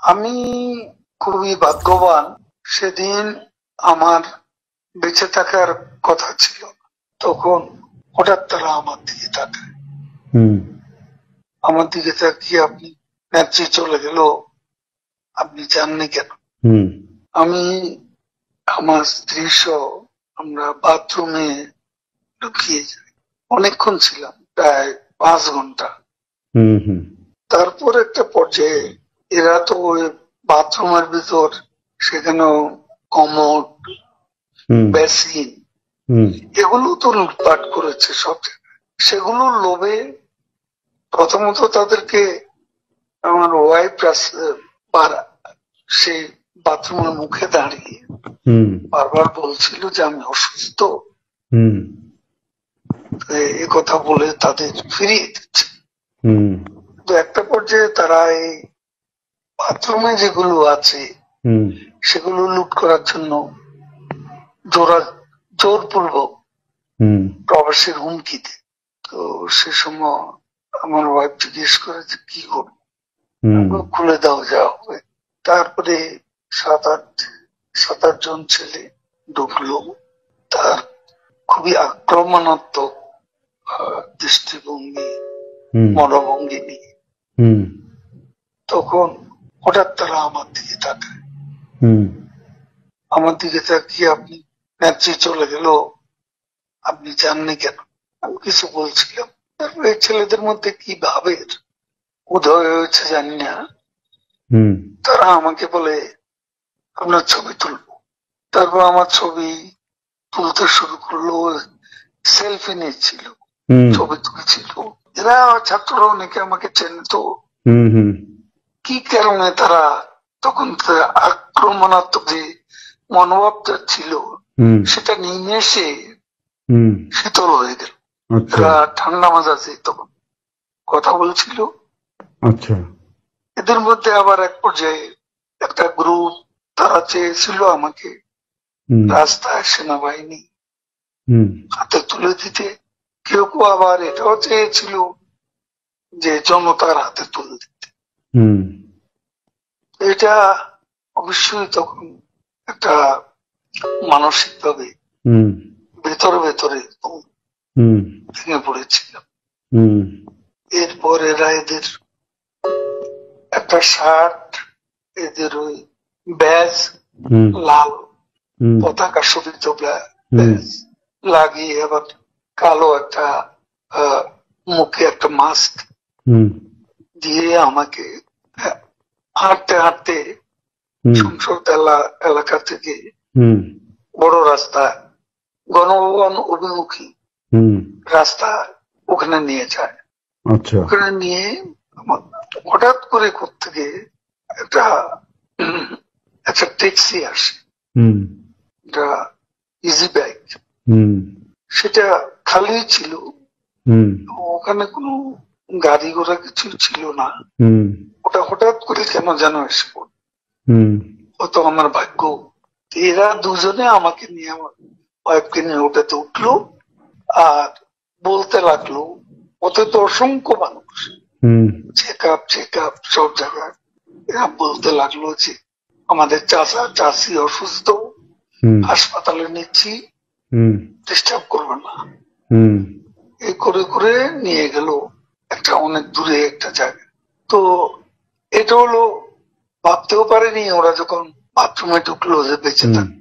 আমি খুবই ভাগ্যবান। সেদিন আমার বেঁচে থাকার কথা ছিল, তখন হঠাৎ তারা আমার দিকে তাকায়। আমার দিকে তাকিয়ে, আপনি নেত্রী চলে গেল, আপনি জাননি কেন? আমি আমার স্ত্রী সহ আমরা বাথরুমে ঢুকিয়ে যাই। অনেকক্ষণ ছিলাম, প্রায় 5 ঘন্টা। তারপর একটা পর্যায়ে এরা তো ওই বাথরুমের ভিতর, সেখানে কমোড, বেসিন, এগুলো তো লুটপাট করেছে সব জায়গায়। সেগুলোর লোভে প্রথমত তাদেরকে আমার ওয়াইফ সেই বাথরুমের মুখে দাঁড়িয়ে বারবার বলছিল যে আমি অসুস্থ, এ কথা বলে তাদের ফিরিয়ে দিচ্ছে। তো একটা পর্যায়ে তারা এই বাথরুমে যেগুলো আছে সেগুলো লুট করার জন্য জোরপূর্বক প্রবাসের হুমকি দেয়। তো সে সময় আমার ওয়াইফ জিজ্ঞেস করে যে কি করবো, খুলে দাও, যা হবে। তারপরে 7-8 জন ছেলে ঢুকলো, তার খুবই আক্রমণাত্মক দৃষ্টিভঙ্গি, মনোভঙ্গি নিয়ে। তখন হঠাৎ তারা আমার দিকে তাকায়। আমার দিকে তাকিয়ে, আপনি নেত্রী চলে গেল, আপনি জাননি কেন? আমি কিছু বলছিলাম। তারপর এই ছেলেদের মধ্যে কি ভাবের উদয় হয়েছে জানি না, তারা আমাকে বলে আপনার ছবি তুলবো। তারপর আমার ছবি তুলতে শুরু করলো, সেলফি নিচ্ছিল, ছবি তুলছিল। এরা ছাত্ররা অনেকে আমাকে চেনত। কি কারণে তারা তখন আক্রমণাত্মক যে মনোভাবটা ছিল সেটা নিয়ে এসে শীতল হয়ে গেল। এরা ঠান্ডা মাজাজে তখন কথা বলছিল। এদের মধ্যে আবার এক পর্যায়ে একটা গ্রুপ, তারা চেয়েছিল আমাকে রাস্তায় সেনাবাহিনী হাতে তুলে দিতে। কেউ কেউ আবার এটাও চেয়েছিল যে জনতার হাতে তুলে দিতে। এটা অবশ্যই তখন একটা মানসিক ভাবে ভেতরে ভেতরে ভেঙে পড়েছিলাম। এরপর এরা এদের একটা শার্ট, এদের ওই ব্যাজ, লাল পতাকা শোভিত ব্যাজ লাগিয়ে, আবার কালো একটা মুখে একটা মাস্ক দিয়ে আমাকে হাঁটতে হাঁটতে সংসদ এলাকা থেকে বড় রাস্তা, গণভবন অভিমুখী রাস্তা, ওখানে নিয়ে যায়। ওখানে নিয়ে হঠাৎ করে কোত্থেকে একটা ট্যাক্সি আসে, এটা ইজি বাইক, সেটা খালি ছিল, ওখানে কোনো গাড়ি ঘোড়া কিছু ছিল না। ওটা হঠাৎ করে কেন যেন এসে পড়ল, হয়তো আমার ভাগ্য। এরা দুজনে আমাকে নিয়ে, আমার ওয়াইফকে নিয়ে ওটাতে উঠলো আর বলতে লাগলো, ওতে তো অসংখ্য মানুষ, চেক আপ সব জায়গায়। এরা বলতে লাগলো যে আমাদের চাচা চাচি অসুস্থ, হাসপাতালে নিচ্ছি, ডিস্টার্ব করবে না। এই করে করে নিয়ে গেল একটা অনেক দূরে একটা জায়গা। তো এটা হলো, ভাবতেও পারেনি ওরা যখন বাথরুমে ঢুকলো যে বেঁচে থাকবে।